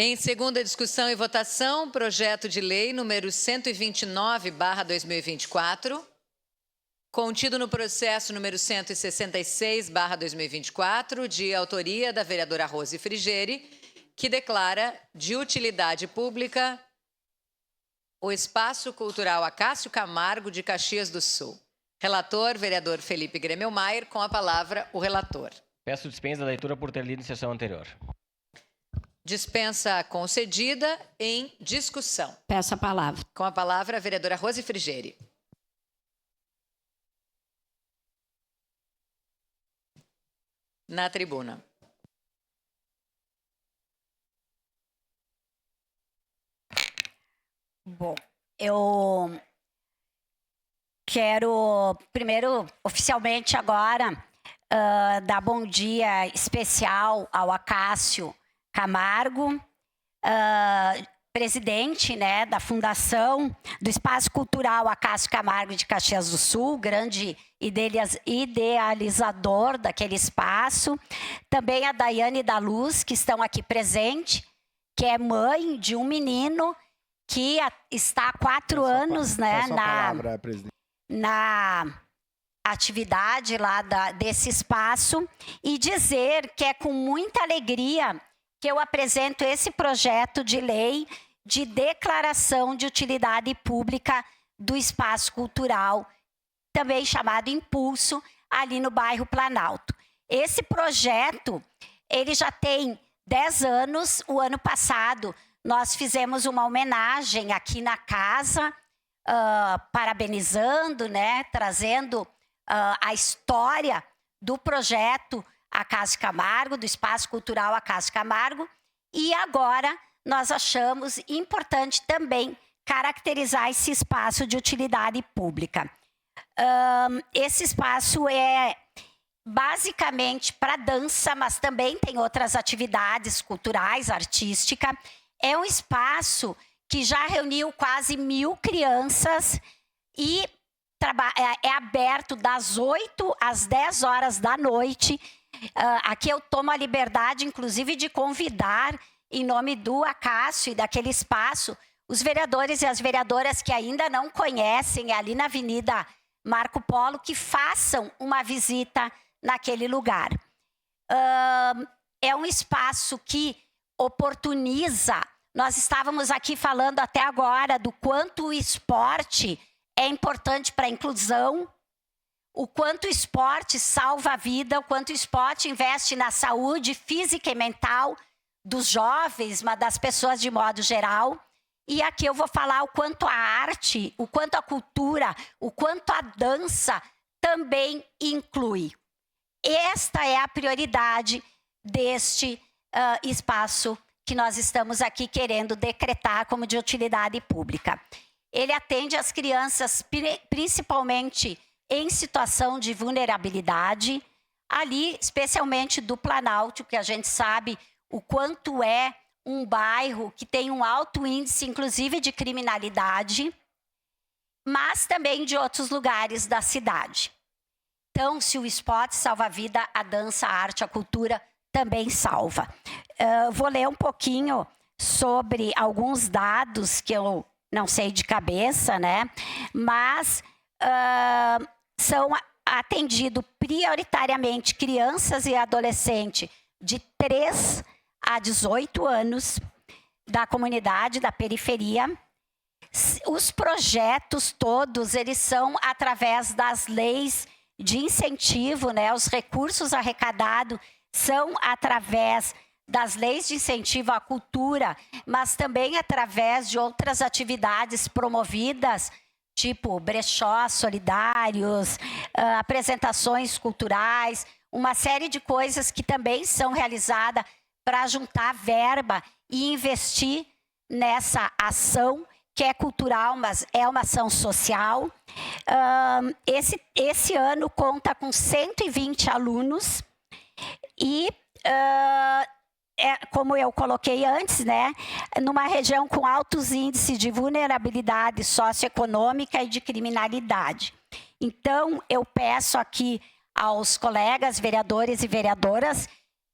Em segunda discussão e votação, projeto de lei número 129/2024, contido no processo número 166/2024, de autoria da vereadora Rose Frigeri, que declara de utilidade pública o Espaço Cultural Acácio Camargo de Caxias do Sul. Relator, vereador Felipe Gremelmaier, com a palavra o relator. Peço dispensa da leitura por ter lido em sessão anterior. Dispensa concedida em discussão. Peço a palavra. Com a palavra a vereadora Rose Frigeri. Na tribuna. Bom, eu quero, primeiro, oficialmente agora, dar bom dia especial ao Acácio Camargo, presidente, né, da Fundação do Espaço Cultural Acácio Camargo de Caxias do Sul, grande idealizador daquele espaço. Também a Daiane da Luz, que estão aqui presentes, que é mãe de um menino que está há 4 anos, né, na atividade lá desse espaço, e dizer que é com muita alegria que eu apresento esse projeto de lei de declaração de utilidade pública do espaço cultural, também chamado Impulso, ali no bairro Planalto. Esse projeto, ele já tem 10 anos. O ano passado, nós fizemos uma homenagem aqui na casa, parabenizando, né, trazendo a história do projeto Acácio Camargo, do Espaço Cultural Acácio Camargo, e agora nós achamos importante também caracterizar esse espaço de utilidade pública. Esse espaço é basicamente para dança, mas também tem outras atividades culturais, artísticas. É um espaço que já reuniu quase 1000 crianças e é aberto das 8 às 10 horas da noite. Aqui eu tomo a liberdade, inclusive, de convidar, em nome do Acácio e daquele espaço, os vereadores e as vereadoras que ainda não conhecem, ali na Avenida Marco Polo, que façam uma visita naquele lugar. É um espaço que oportuniza. Nós estávamos aqui falando até agora do quanto o esporte é importante para a inclusão, o quanto o esporte salva a vida, o quanto o esporte investe na saúde física e mental dos jovens, mas das pessoas de modo geral. E aqui eu vou falar o quanto a arte, o quanto a cultura, o quanto a dança também inclui. Esta é a prioridade deste espaço que nós estamos aqui querendo decretar como de utilidade pública. Ele atende as crianças principalmente em situação de vulnerabilidade, ali especialmente do Planalto, que a gente sabe o quanto é um bairro que tem um alto índice, inclusive, de criminalidade, mas também de outros lugares da cidade. Então, se o esporte salva a vida, a dança, a arte, a cultura também salva. Vou ler um pouquinho sobre alguns dados que eu não sei de cabeça, né? Mas são atendidos prioritariamente crianças e adolescentes de 3 a 18 anos da comunidade, da periferia. Os projetos todos, eles são através das leis de incentivo, né? Os recursos arrecadados são através das leis de incentivo à cultura, mas também através de outras atividades promovidas, tipo brechós solidários, apresentações culturais, uma série de coisas que também são realizadas para juntar verba e investir nessa ação que é cultural, mas é uma ação social. Esse ano conta com 120 alunos e, como eu coloquei antes, né, numa região com altos índices de vulnerabilidade socioeconômica e de criminalidade. Então, eu peço aqui aos colegas vereadores e vereadoras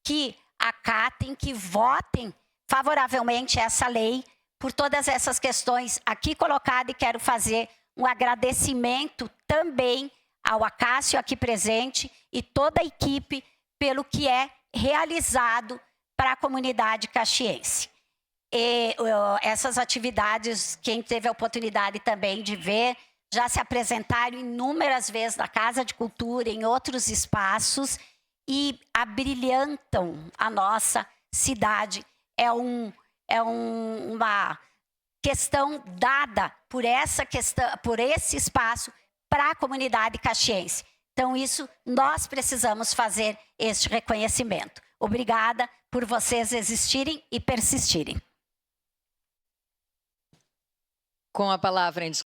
que acatem, que votem favoravelmente essa lei por todas essas questões aqui colocadas e quero fazer um agradecimento também ao Acácio aqui presente e toda a equipe pelo que é realizado para a comunidade caxiense. E essas atividades, quem teve a oportunidade também de ver, já se apresentaram inúmeras vezes na Casa de Cultura, em outros espaços, e abrilhantam a nossa cidade. É uma questão dada por esse espaço para a comunidade caxiense. Então, isso, nós precisamos fazer este reconhecimento. Obrigada por vocês existirem e persistirem. Com a palavra em